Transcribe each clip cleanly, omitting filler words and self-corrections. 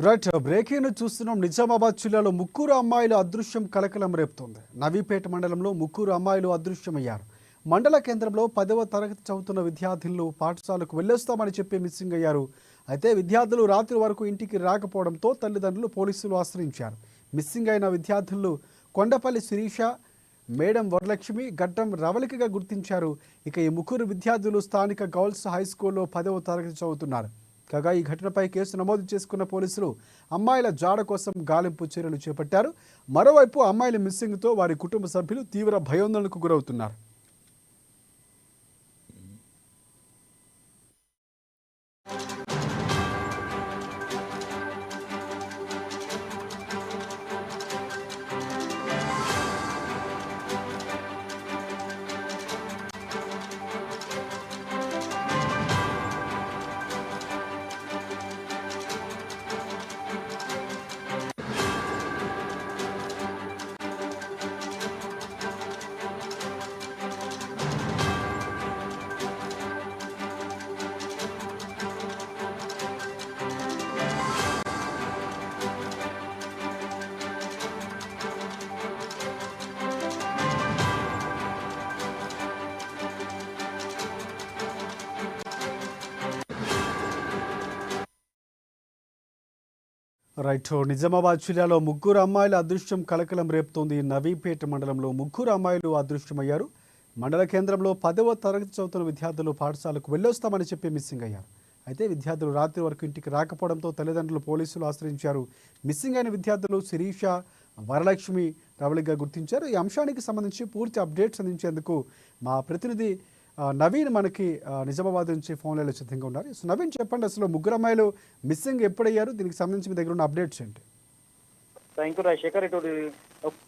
Right breaking చూస్తున్నాం. నిజామాబాద్ జిల్లాలో ముగ్గురు అమ్మాయిలు అదృశ్యం కలకలం రేపుతోంది. నవీపేట మండలంలో ముగ్గురు అమ్మాయిలు అదృశ్యమయ్యారు. మండల కేంద్రంలో 10వ తరగతి చదువుతున్న విద్యార్థులు పాఠశాలకు వెళ్ళొస్తామని చెప్పి మిస్సింగ్ అయ్యారు. అయితే విద్యార్థులు రాత్రి వరకు ఇంటికి రాకపోవడంతో తల్లిదండ్రులు పోలీసులు ఆశ్రయించారు. మిస్సింగ్ అయిన విద్యార్థులు కొండపల్లి శిరీష, మేడం వరలక్ష్మి, గడ్డం రవళికగా గుర్తించారు. ఇక ఈ ముగ్గురు విద్యార్థులు స్థానిక గర్ల్స్ హై స్కూల్లో 10వ తరగతి చదువుతున్నారు. కాగా ఈ ఘటనపై కేసు నమోదు చేసుకున్న పోలీసులు అమ్మాయిల జాడ కోసం గాలింపు చర్యలు చేపట్టారు. మరోవైపు అమ్మాయిల మిస్సింగ్తో వారి కుటుంబ సభ్యులు తీవ్ర భయాందోళనకు గురవుతున్నారు. రైట్ నిజామాబాద్ జిల్లాలో ముగ్గురు అమ్మాయిల అదృశ్యం కలకలం రేపుతోంది. నవీపేట మండలంలో ముగ్గురు అమ్మాయిలు అదృశ్యమయ్యారు. మండల కేంద్రంలో 10వ తరగతి చదువుతున్న విద్యార్థులు పాఠశాలకు వెళ్ళొస్తామని చెప్పి మిస్సింగ్ అయ్యారు. అయితే విద్యార్థులు రాత్రి వరకు ఇంటికి రాకపోవడంతో తల్లిదండ్రులు పోలీసులు ఆశ్రయించారు. మిస్సింగ్ అయిన విద్యార్థులు శిరీష, వరలక్ష్మి రవళిగా గుర్తించారు. ఈ అంశానికి సంబంధించి పూర్తి అప్డేట్స్ అందించేందుకు మా ప్రతినిధి నవీన్ మనకి నిజామాబాద్ నుంచి ఫోన్ లైన్లో సిద్ధంగా ఉన్నారు. సో నవీన్, చెప్పండి, అసలు ముగ్గురు అమ్మాయిలు మిస్సింగ్ ఎప్పుడయ్యారు? దీనికి సంబంధించి మీ దగ్గర ఉన్న అప్డేట్స్ ఏంటి? Thank you Rajasekhar. ఇటు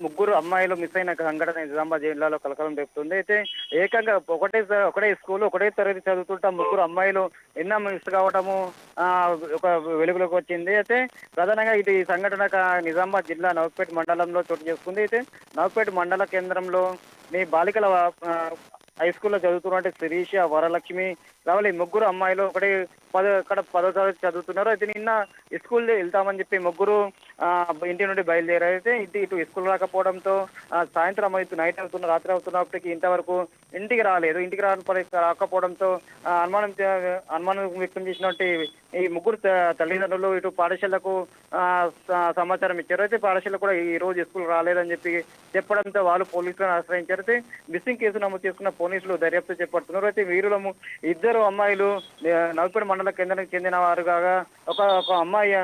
ముగ్గురు అమ్మాయిలు మిస్ అయిన సంఘటన నిజామాబాద్ జిల్లాలో కలకలం రేపుతుంది. అయితే ఏకంగా ఒకటే స్కూల్ ఒకటే తరగతి చదువుతుంటా ముగ్గురు అమ్మాయిలు ఎన్నో మిస్ కావటము ఒక వెలుగులోకి వచ్చింది. అయితే ప్రధానంగా ఇది ఈ సంఘటన నిజామాబాద్ జిల్లా నవపేట మండలంలో చోటు చేసుకుంది. అయితే నవపేట మండల కేంద్రంలో బాలికల హై స్కూల్లో చదువుతున్నట్టు శిరీష, వరలక్ష్మి, రవళి ముగ్గురు అమ్మాయిలు అక్కడ 10వ తరగతి చదువుతున్నారు. అయితే నిన్న స్కూల్ వెళ్తామని చెప్పి ముగ్గురు ఇంటి నుండి బయలుదేరారు. అయితే ఇటు స్కూల్ రాకపోవడంతో సాయంత్రం రాత్రి అవుతున్నప్పటికీ ఇంతవరకు ఇంటికి రాలేదు. ఇంటికి రాకపోవడంతో అనుమానం వ్యక్తం చేసినట్టు ఈ ముగ్గురు తల్లిదండ్రులు ఇటు పాఠశాలకు సమాచారం ఇచ్చారు. అయితే పాఠశాల కూడా ఈ రోజు స్కూల్ రాలేదని చెప్పడంతో వాళ్ళు పోలీసులను ఆశ్రయించారు. అయితే మిస్సింగ్ కేసు నమోదు చేసుకున్న పోలీసులు దర్యాప్తు చేపడుతున్నారు. అయితే వీరిలో ఇద్దరు అమ్మాయిలు నవపేట మండల కేంద్రానికి చెందిన వారు కాగా ఒక అమ్మాయి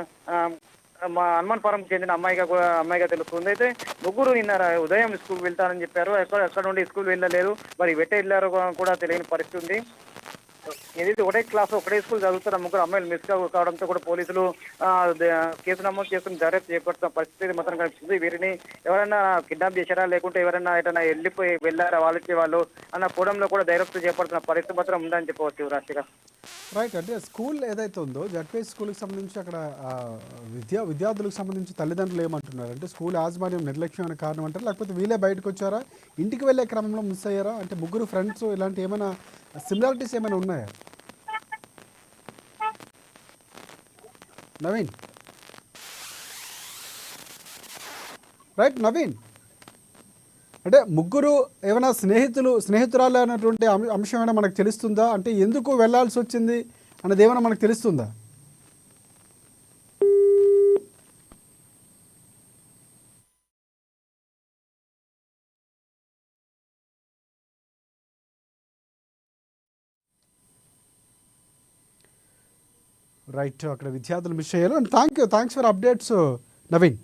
హనుమాన్పురం చెందిన అమ్మాయిగా తెలుస్తుంది. అయితే ముగ్గురు నిన్న ఉదయం స్కూల్ వెళ్తారని చెప్పారు. ఎక్కడ నుండి స్కూల్ వెళ్ళలేదు, మరి వెట్ట వెళ్ళారో కూడా తెలియని పరిస్థితి ఉంది. ఏదైతే ఒకటే క్లాస్ ఒకటే స్కూల్ చదువుతున్న ముగ్గురు అమ్మాయిలు మిస్ కావడంతో కూడా పోలీసులు కేసు నమోదు చేసుకుని దర్యాప్తు చేపడుతున్న పరిస్థితి మాత్రం కనిపిస్తుంది. వీరిని ఎవరైనా కిడ్నాప్ చేశారా, లేకుంటే ఎవరైనా ఎటైనా వెళ్ళారా వాళ్ళు అన్న కూడంలో కూడా దర్యాప్తు చేపడుతున్న పరిస్థితి మాత్రం ఉందని చెప్పవచ్చు. రాష్ట్రీయ రైట్, అంటే స్కూల్ ఏదైతే ఉందో జడ్పీ స్కూల్కి సంబంధించి అక్కడ విద్యార్థులకు సంబంధించి తల్లిదండ్రులు ఏమంటున్నారు అంటే స్కూల్ యాజమాన్యం నిర్లక్ష్యమైన కారణం అంటారు, లేకపోతే వీళ్ళే బయటకు వచ్చారా, ఇంటికి వెళ్ళే క్రమంలో మిస్ అయ్యారా? అంటే ముగ్గురు ఫ్రెండ్స్ ఇలాంటి ఏమైనా సిమిలారిటీస్ ఏమైనా ఉన్నాయా? నవీన్, రైట్ నవీన్, అంటే ముగ్గురు ఏమైనా స్నేహితురాలు అనేటువంటి అంశం ఏమైనా మనకు తెలుస్తుందా? అంటే ఎందుకు వెళ్లాల్సి వచ్చింది అన్నది ఏమైనా మనకు తెలుస్తుందా? రైట్, అక్కడ విద్యార్థులు మిస్ అయ్యారు. And thanks for updates Naveen.